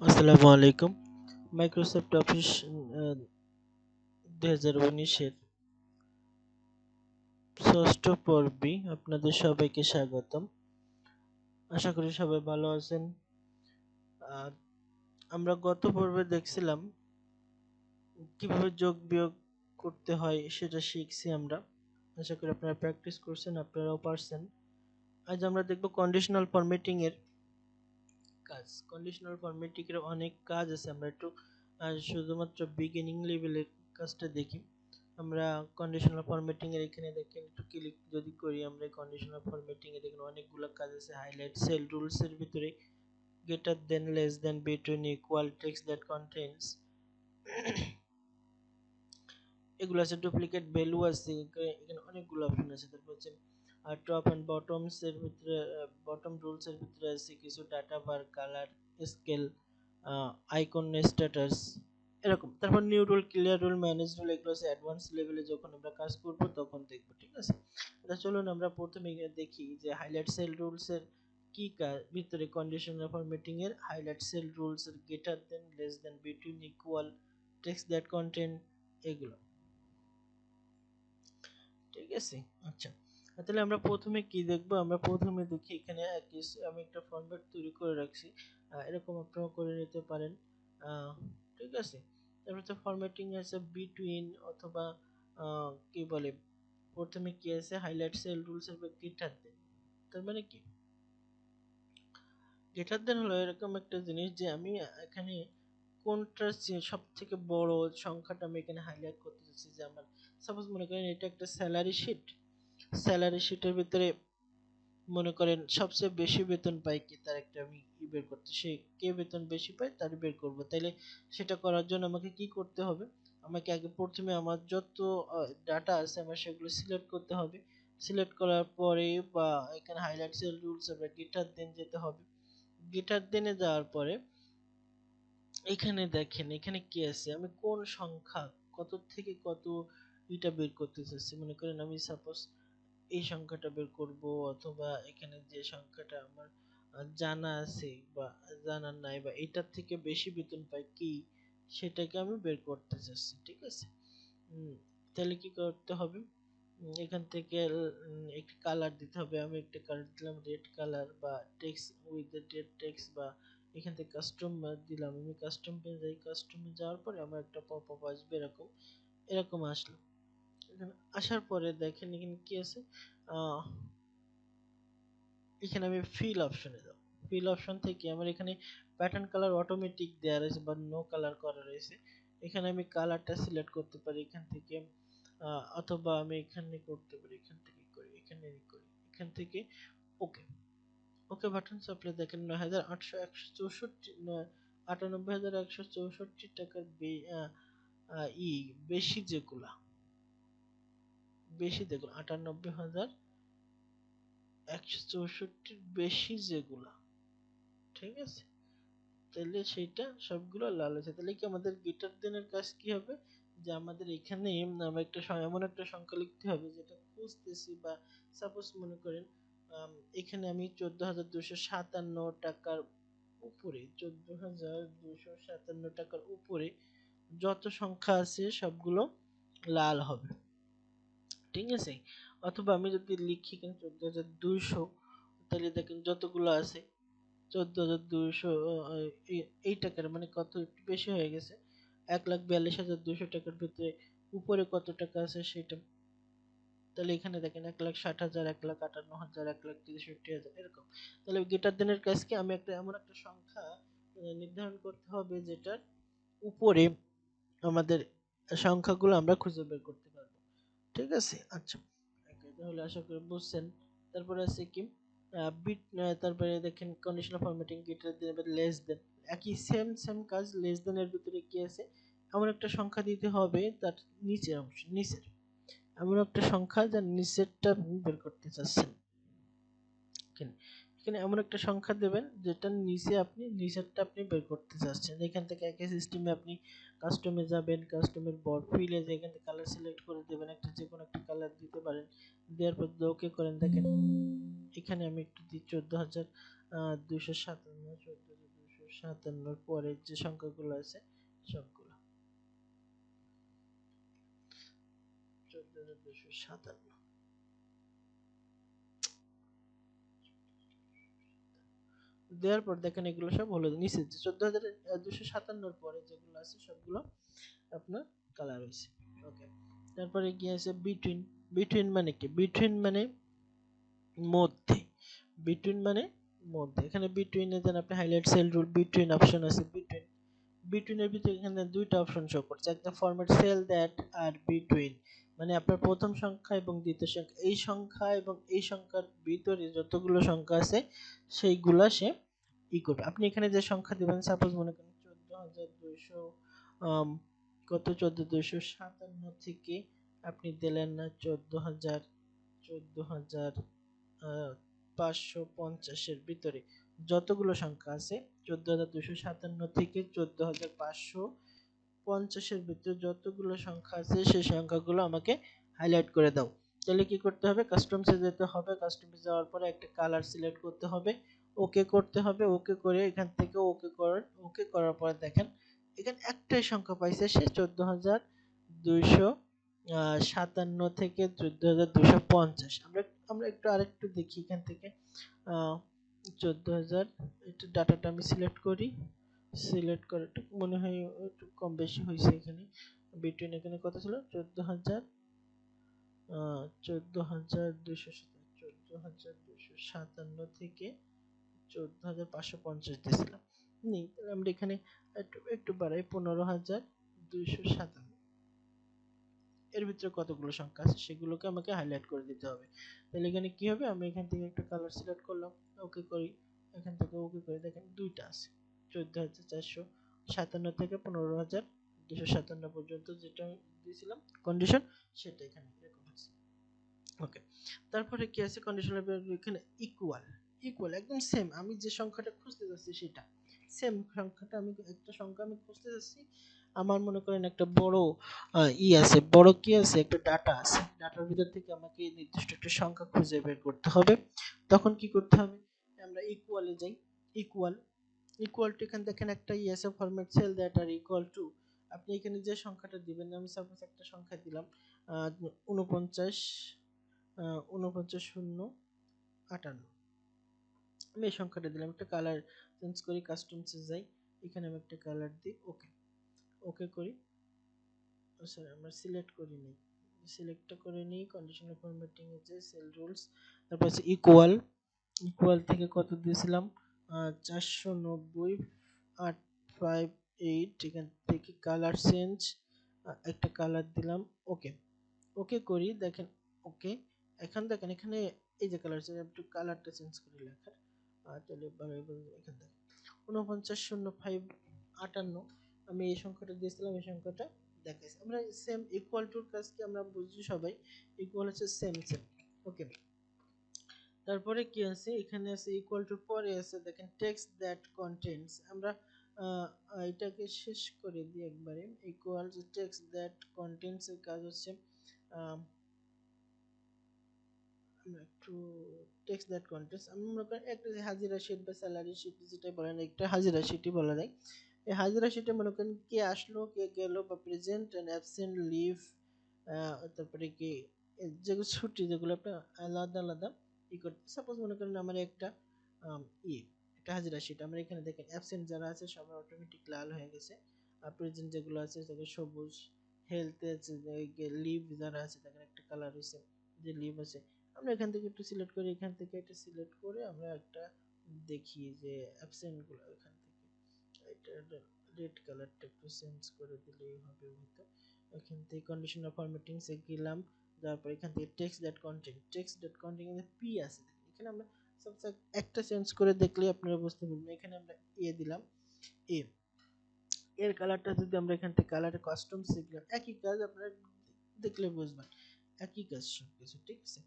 আসসালামু আলাইকুম। Microsoft office 2019-এর ষষ্ঠ পর্বে আপনাদের সবাইকে স্বাগতম। আশা করি সবাই ভালো আছেন। আর আমরা গত পর্বে দেখছিলাম কিভাবে যোগ বিয়োগ করতে হয় সেটা শিখছি আমরা। আশা করি আপনারা প্র্যাকটিস করছেন, আপনারাও পারছেন। আজ আমরা দেখব কন্ডিশনাল ফরম্যাটিং এর কাজ। কন্ডিশনাল ফরম্যাটিং এর অনেক কাজ আছে, আমরা একটু শুধুমাত্র বিগিনিং লেভেলের কাজটা দেখি। আমরা কন্ডিশনাল ফরম্যাটিং এর এখানে দেখেন একটু ক্লিক যদি করি, আমরা কন্ডিশনাল ফরম্যাটিং এর এখানে অনেকগুলো কাজ আছে। হাইলাইট সেল রুলস এর ভিতরে greater than, less than, between, equal, text that contains, এগুলো আছে। ডুপ্লিকেট ভ্যালু আছে, এখানে অনেকগুলো অপশন আছে। তারপর হচ্ছে টপ এন্ড বটমস এর ভিতরে, বটম রুলস এর ভিতরে আছে কিছু ডাটা বার, কালার, স্কেল, আইকন, স্ট্যাটাস, এরকম। তারপর new rule, clear rule, manage rule, এগুলো আছে অ্যাডভান্স লেভেলে যখন আমরা কাজ করব তখন দেখব, ঠিক আছে। আচ্ছা চলুন আমরা প্রথমে দেখি যে হাইলাইট সেল রুলস এর কি কাজ। ভিতরে কন্ডিশনাল ফরম্যাটিং এর হাইলাইট সেল রুলস এর greater than, less than, between, equal, text that contain, এগুলো, ঠিক আছে। আচ্ছা, তাহলে আমরা প্রথমে কি দেখব? আমরা প্রথমে দেখি এখানে আমি একটা ফরম্যাট তৈরি করে রাখছি, এরকম আপনারা করে নিতে পারেন, ঠিক আছে। তারপর তো ফরম্যাটিং আছে বিটুইন অথবা কি বলে, প্রথমে কি আছে হাইলাইট সেল রুলস এর গ্রেটার দেন। তার মানে কি গ্রেটার দেন হলো এরকম একটা জিনিস যে আমি এখানে কোনটা সব থেকে বড় সংখ্যাটা আমি এখানে হাইলাইট করতে চাচ্ছি। যে আমার সাপোজ মনে করেন এটা একটা স্যালারি শিট, স্যালারি শিটের ভিতরে মনে করেন সবচেয়ে বেশি বেতন পায় কি তার একটা আমি বের করতে, সে কে বেতন বেশি পায় তার বের করব। তাইলে সেটা করার জন্য আমাকে কি করতে হবে? আমাকে আগে প্রথমে আমার যত ডাটা আছে আমার সেগুলো সিলেক্ট করতে হবে। সিলেক্ট করার পরে বা এখানে হাইলাইট সেল রুলস বা গিটার দেন যেতে হবে। গিটার দেনে যাওয়ার পরে এখানে দেখেন এখানে কি আছে, আমি কোন সংখ্যা কত থেকে কত এটা বের করতে চাচ্ছি। মনে করেন আমি সাপোজ এই সংখ্যাটা বের করব, অথবা এখানে যে সংখ্যাটা আমার জানা আছে বা জানা নাই বা এটার থেকে বেশি বেতন পাই কি, সেটাকে আমি বের করতে চাচ্ছি, ঠিক আছে। হুম, তাহলে কি করতে হবে? এখান থেকে একটি কালার দিতে হবে। আমি একটা কালার দিলাম রেড কালার, বা text with the red text, বা এখান থেকে কাস্টম দিলাম। আমি কাস্টম পেয়ে যাই, কাস্টমে যাওয়ার পরে আমার একটা পপআপ আসবে, এরকম এরকম আসলো। এখানে আসার পরে দেখেন এখানে কি আছে, আহ এখানে আমি ফিল অপশনে যাব। ফিল অপশন থেকে আমার এখানে প্যাটার্ন কালার অটোমেটিক দেওয়া রয়েছে বা নো কালার করা রয়েছে। এখানে আমি কালারটা সিলেক্ট করতে পারি এখান থেকে, অথবা আমি এখানে করতে পারি, এখান থেকে করি, এখানে করি, এখান থেকে ওকে। ওকে বাটন চাপলে দেখেন ৯,৮০১,৬৪ ৯৮,১৬৪ টাকার বেশি যেগুলা, বেশি দেখুন ৯৮,১৬৪ বেশি যেগুলা, ঠিক আছে। তাহলে সেইটা সবগুলো লাল আছে। তাহলে কি আমাদের গিটার দেনের কাজ কি হবে? যে আমাদের এখানে আমরা একটা এমন একটা সংখ্যা লিখতে হবে যেটা খুঁজতেছি, বা সাপোজ মনে করেন এখানে আমি ১৪,২৫৭ টাকার উপরে, ১৪,২৫৭ টাকার উপরে যত সংখ্যা আছে সবগুলো লাল হবে, ঠিক আছে। অথবা আমি যদি লিখি এখানে ১৪,২০০, তাহলে দেখেন যতগুলো আছে ১৪,২০০ এই টাকার মানে কত একটু বেশি হয়ে গেছে। ১,৪২,২০০ টাকার ভিতরে উপরে কত টাকা আছে সেটা। তাহলে এখানে দেখেন ১,৬০,০০০, ১,৫৮,০০০, ১,৬৩,০০০, এরকম। তাহলে গিটার দেনের কাজ কি, আমি একটা এমন একটা সংখ্যা নির্ধারণ করতে হবে যেটার উপরে আমাদের সংখ্যাগুলো আমরা খুঁজে বের করতে পারবো, ঠিক আছে। আচ্ছা, তাহলে আশা করি বুঝছেন। তারপরে আছে কি বিট, তারপরে দেখেন কন্ডিশনাল ফরম্যাটিং গেটার দেন বা লেস দেন, একই সেম সেম কাজ। লেস দেন এর ভিতরে কি আছে, এমন একটা সংখ্যা দিতে হবে তার নিচের অংশ, নিচের এমন একটা সংখ্যা যার নিচেরটা আপনি বের করতে চাচ্ছেন। এখানে এখানে এমন একটা সংখ্যা দেবেন যেটার নিচে আপনি নিচেরটা আপনি বের করতে চাচ্ছেন। এখান থেকে একই সিস্টেমে আপনি কাস্টমে যাবেন, কাস্টমের ফিলে যে এখান থেকে কালার সিলেক্ট করে দেবেন, একটা যে কোনো একটা কালার দিতে পারেন। দেওয়ার পর ওকে করেন, দেখেন এখানে আমি একটু দিই ১৪,২৫৭, 57 পরে যে সংখ্যাগুলো আছে সবগুলো 14257 দেওয়ার পর দেখেন এগুলো সব হলুদ নিচে 14257 পরে যেগুলো আছে সবগুলো আপনার কালার হয়েছে। ওকে, তারপরে কি আছে বিটুইন। বিটুইন মানে কি? বিটুইন মানে মধ্যে। বিটুইন মানে মধ্যে। এখানে বিটুইনে দেন আপনি highlight cell rule between option আছে বিটুইন। বিটুইনের ভিতরে এখানে দুইটা অপশন শো করছে, একটা format cell that are between মানে আপনার প্রথম সংখ্যা এবং দ্বিতীয় সংখ্যা, এই সংখ্যা এবং এই সংখ্যার ভিতরে যতগুলো সংখ্যা আছে সেইগুলা সে ই করবে। আপনি এখানে যে সংখ্যা দিবেন, সাপোজ মনে করেন 14200 কত 14257 থেকে আপনি দিলেন না 14550 এর ভিতরে যতগুলো সংখ্যা আছে 14257 থেকে 14550 এর ভিতরে যতগুলো সংখ্যা আছে সেই সংখ্যাগুলো আমাকে হাইলাইট করে দাও। তাহলে কি করতে হবে? কাস্টমসে যেতে হবে। কাস্টমসে যাওয়ার পরে একটা কালার সিলেক্ট করতে হবে, ওকে করতে হবে। ওকে করে এখান থেকে ওকে করেন। ওকে করার পরে দেখেন এখানে একটাই সংখ্যা পাইছে সে 14257 থেকে 14250। আমরা আমরা একটু আরেকটু দেখি এখান থেকে 14000 একটু ডাটাটা আমি সিলেক্ট করি। সিলেক্ট করে একটু মনে হয় একটু কম বেশি হয়েছে এখানে। বিটুইন এখানে কত ছিল? 14257 থেকে 14550 দিয়েছিলাম। নেই, তাহলে আমরা এখানে একটু একটু বাড়াই 15257। এর ভিতরে কতগুলো সংখ্যা আছে সেগুলোকে আমাকে হাইলাইট করে দিতে হবে। তাহলে এখানে কি হবে? আমি এখান থেকে একটা কালার সিলেক্ট করলাম, ওকে করি। এখান থেকে ওকে করে দেখেন দুইটা আছে 14457 থেকে 15257 পর্যন্ত যেটা দিয়েছিলাম কন্ডিশন সেটা এখানে এরকম আছে। ওকে, তারপরে কি আছে কন্ডিশনাল এখানে ইকুয়াল। ইকুয়াল একদম সেম, আমি যে সংখ্যাটা খুঁজতে যাচ্ছি সেটা সেম সংখ্যাটা, আমি একটা সংখ্যা আমি খুঁজতে যাচ্ছি। আমার মনে করেন একটা বড় ই আছে, বড় কি আছে, একটা ডাটা আছে। ডাটার ভিতর থেকে আমাকে নির্দিষ্ট একটা সংখ্যা খুঁজে বের করতে হবে। তখন কি করতে হবে? আমরা ইকুয়ালে যাই। ইকুয়াল ইকুয়াল টু এখানে দেখেন একটা ই আছে format cell that are equal to. আপনি এখানে যে সংখ্যাটা দিবেন, আমি সাপোজ একটা সংখ্যা দিলাম 49 49,058। আমি এই সংখ্যাটা দিলাম, একটা কালার চেঞ্জ করি, কাস্টমসে যাই, এখানে আমি একটা কালার দিই, ওকে ওকে করি। সরি আমরা সিলেক্ট করি নি, সিলেক্টটা করে নিই। কন্ডিশনাল ফরম্যাটিং এ যে সেল রুলস, তারপর আছে ইকুয়াল। ইকুয়াল থেকে কত দিয়েছিলাম 490,858। এখান থেকে কালার চেঞ্জ, একটা কালার দিলাম, ওকে ওকে করি। দেখেন ওকে, এখন দেখেন এখানে এই যে কালার চেঞ্জ, একটু কালারটা চেঞ্জ করি লেখার। তাহলে এখান থেকে 49,0558 আমি এই সংখ্যাটা দিয়েছিলাম, এই সংখ্যাটা দেখাইছি। আমরা সেম ইকুয়াল টুর কাজ কি আমরা বুঝি সবাই, ইকুয়াল হচ্ছে সেম সেম। ওকে, তারপরে কি আছে এখানে আছে ইকুয়াল টু পরে আছে দেখেন টেক্সট দ্যাট কন্টেন্টস। আমরা এটাকে শেষ করে দিই একবারে। Equal to text that contents এর কাজ হচ্ছে একটু টেক্সট দ্যাট কন্টেন্টস আমি মনে করি একটা হাজিরা শিট বা স্যালারি শিট যেটা বলেন, একটা হাজিরা শিটই বলা যায়। এই হাজিরা শিটে মনে করেন কে আসলো কে গেল বা প্রেজেন্ট এন্ড অ্যাবসেন্ট লিভ, তারপরে কি যেগুলো ছুটি যেগুলো আপনি আলাদা আলাদা ই করতে। সাপোজ মনে করেন আমার একটা ই একটা হাজিরা শিট, আমরা এখানে দেখেন অ্যাবসেন্ট যারা আছে সবার অটোমেটিক লাল হয়ে গেছে, আর প্রেজেন্ট যেগুলো আছে তাদের সবুজ, হেলথে লিভ যারা আছে তাদের একটা কালার হয়েছে যে লিভ আছে। আমরা এখান থেকে একটু সিলেক্ট করি, এখান থেকে এটা সিলেক্ট করে আমরা একটা দেখি যে অ্যাবসেন্ট গুলো এখান থেকে এটা রেড কালারটা একটু চেঞ্জ করে দিলেই হবে হয়তো। এখান থেকে কন্ডিশনাল ফরম্যাটিং এ গেলাম, তারপর এখান থেকে টেক্সট ডট কন্টেন্ট এখানে পি আছে, এখানে আমরা সবচেয়ে একটা চেঞ্জ করে দেখলে আপনারা বুঝতে পারবেন। এখানে আমরা এ দিলাম, এ এর কালারটা যদি আমরা এখান থেকে কালারে কাস্টম শিখলাম, একই কাজ আপনারা দেখলে বুঝবেন, একই কাজ সবকিছু ঠিক আছে।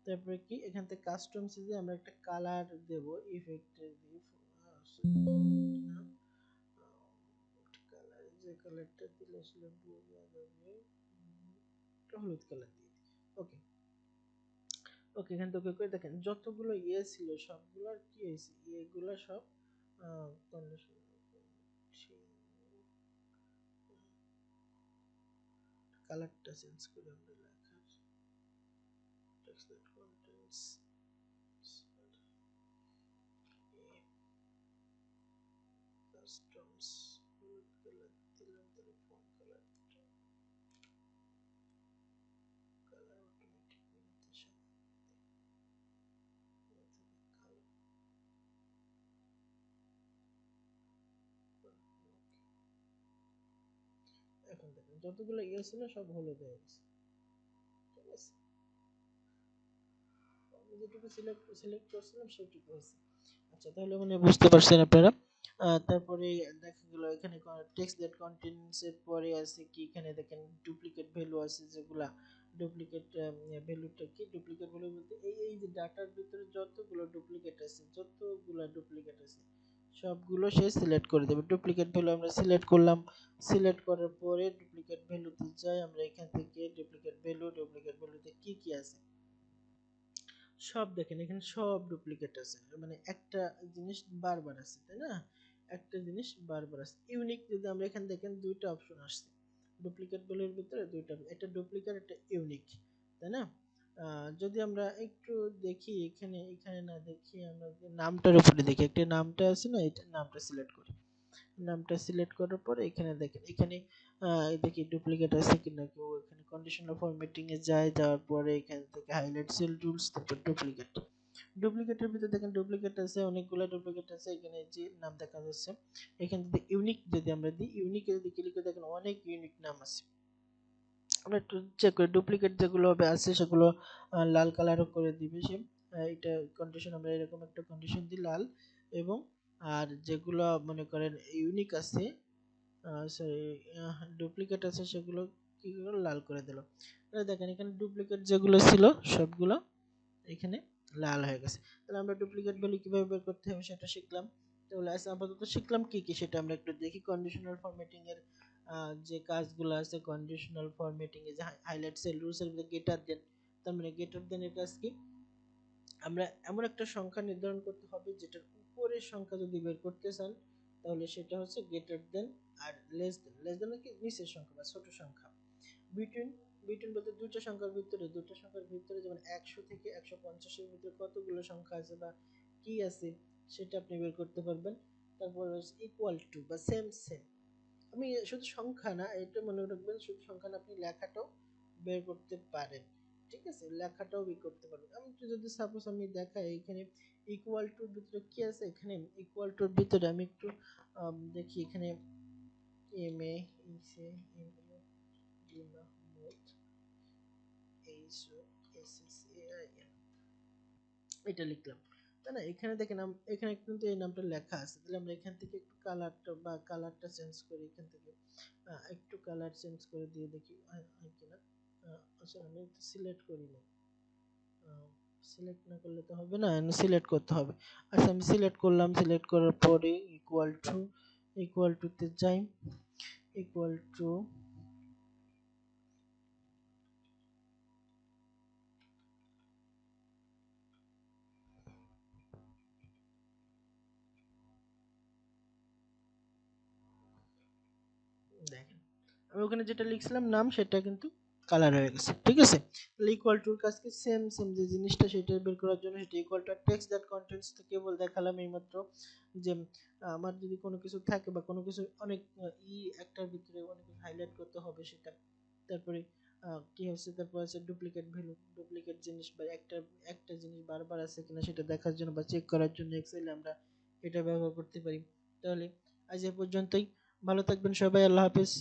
তারপরে কি এখান থেকে কাস্টমস এ আমরা একটা কালার দেব, ইফেক্টের দিয়ে কালার, যে কালারটা দিলে আসলে বোঝা যাবে, হলুদ কালার দিয়ে। ওকে ওকে, এখান থেকে করে দেখেন যতগুলো ইয়ে ছিল সবগুলোর কি হয়েছে, এগুলো সব কালারটা চেঞ্জ করে আমরা লেখার text that contains customs হলুদ কালার দিলাম, তাহলে phone colour colour automatic meditation এখন দেখেন যতগুলো ইয়ে ছিল সব হলুদ হয়ে গেছে। ঠিক আছে, আমি যেটুকু সিলেক্ট করছিলাম সেটুকু হয়েছে। আচ্ছা, তাহলে মানে বুঝতে পারছেন আপনারা। তারপরে দেখা গেল এখানে টেক্সট দ্যাট কন্টেন্টস এর পরে আছে কি, এখানে দেখেন ডুপ্লিকেট ভ্যালু আছে, যেগুলা ডুপ্লিকেট ভ্যালুটা কি, ডুপ্লিকেট ভ্যালু বলতে এই এই যে ডাটার ভিতরে যতগুলো ডুপ্লিকেট আছে সবগুলো সে সিলেক্ট করে দেবে। ডুপ্লিকেট ভ্যালু আমরা সিলেক্ট করলাম, সিলেক্ট করার পরে ডুপ্লিকেট ভ্যালুতে যাই আমরা, এখান থেকে ডুপ্লিকেট ভ্যালুতে কি কি আছে সব দেখেন, এখানে সব ডুপ্লিকেট আছে, মানে একটা জিনিস বারবার আছে, তাই না? একটা জিনিস বারবার আছে। ইউনিক যদি আমরা এখানে দেখেন দুইটা অপশন আসছে ডুপ্লিকেট ভ্যালুর ভিতরে, দুইটা, এটা ডুপ্লিকেট, এটা ইউনিক, তাই না? যদি আমরা একটু দেখি এখানে, এখানে না দেখি আমরা নামটার উপরে দেখি, একটা নামটা আছে না, এটা নামটা সিলেক্ট করি। নামটা সিলেক্ট করার পরে এখানে দেখেন, এখানে দেখি ডুপ্লিকেট আছে কিনা কেউ, এখানে কন্ডিশনাল ফরম্যাটিং এ যায়, যাওয়ার পরে এখান থেকে হাইলাইট সেল টুলস, তারপর ডুপ্লিকেট। ডুপ্লিকেটের ভিতরে দেখেন ডুপ্লিকেট আছে, অনেকগুলো ডুপ্লিকেট আছে, এখানে যে নাম দেখা যাচ্ছে। এখানে যদি ইউনিক যদি আমরা দিই, ইউনিকে যদি ক্লিক করে দেখেন অনেক ইউনিক নাম আছে। আমরা একটু চেক করি, ডুপ্লিকেট যেগুলো হবে আছে সেগুলো লাল কালারও করে দিবে সে। এটা কন্ডিশন আমরা এরকম একটা কন্ডিশন দিই লাল, এবং আর যেগুলো মনে করেন ইউনিক আছে, সরি ডুপ্লিকেট আছে, সেগুলো কি করলো, লাল করে দিল। দেখেন এখানে ডুপ্লিকেট যেগুলো ছিল সবগুলো এখানে লাল হয়ে গেছে। তাহলে আমরা ডুপ্লিকেট ভ্যালু কিভাবে বের করতে হবে সেটা শিখলাম। তাহলে আজকে আপাতত শিখলাম কি কি সেটা আমরা একটু দেখি। কন্ডিশনাল ফরম্যাটিং এর যে কাজগুলো আছে, কন্ডিশনাল ফরম্যাটিং এ যে হাইলাইট সেল রুলস এর ভিতরে গেটার দেন, তার মানে গেটার দেন এর কাজ কি, আমরা এমন একটা সংখ্যা নির্ধারণ করতে হবে যেটার উপরের সংখ্যা যদি বের করতে চান তাহলে সেটা হচ্ছে গ্রেটার দেন, আর লেস দেন কি নিচের সংখ্যা বা ছোট সংখ্যা। বিটুইন, বিটুইন বলতে দুটো সংখ্যার ভিতরে যেমন 100 থেকে 150 এর ভিতরে কতগুলো সংখ্যা আছে বা কি আছে সেটা আপনি বের করতে পারবেন। তারপর ইকুয়াল টু বা সেম সেম, আমি শুধু সংখ্যা না, এটা মনে রাখবেন, শুধু সংখ্যা না, আপনি লেখাটাও বের করতে পারেন। ঠিক আছে, লেখাটাও বের করতে পারবেন। আমি একটু যদি সাপোজ আমি দেখাই এখানে ইকুয়াল টুর ভিতরে কি আছে, এখানে ইকুয়াল টুর ভিতরে আমি একটু দেখি, এখানে এম এ ইসে M A D Mahmud H O S S A I N, এটা লিখলাম, তাই না? এখানে দেখেন এখানে কিন্তু এই নামটা লেখা আছে। তাহলে আমরা এখান থেকে একটু কালারটা চেঞ্জ করি, এখান থেকে একটু কালার চেঞ্জ করে দিয়ে দেখি হয় কিনা। আচ্ছা, আমি সিলেক্ট করি না, সিলেক্ট না করলে তো হবে না, সিলেক্ট করতে হবে। আচ্ছা, আমি সিলেক্ট করলাম, সিলেক্ট করার পরে ইকুয়াল টু তে যাই, ইকুয়াল টু দেখেন, আমি ওখানে যেটা লিখছিলাম নাম সেটা কিন্তু কালার হয়ে গেছে। ঠিক আছে, তাহলে ইকুয়াল টুর কাজকে সেম সেম যে জিনিসটা সেটা বের করার জন্য সেটা equal to text that contents তো কেবল দেখালাম এইমাত্র যে আমার যদি কোনো কিছু থাকে বা কোনো কিছু অনেক একটার ভিতরে অনেক হাইলাইট করতে হবে সেটা। তারপরে কি হচ্ছে, তারপর আছে ডুপ্লিকেট ভ্যালু, ডুপ্লিকেট জিনিস বা একটা জিনিস বারবার আছে কিনা সেটা দেখার জন্য বা চেক করার জন্য এক্সেলে আমরা এটা ব্যবহার করতে পারি। তাহলে আজ এ পর্যন্তই, ভালো থাকবেন সবাই, আল্লাহ হাফেজ।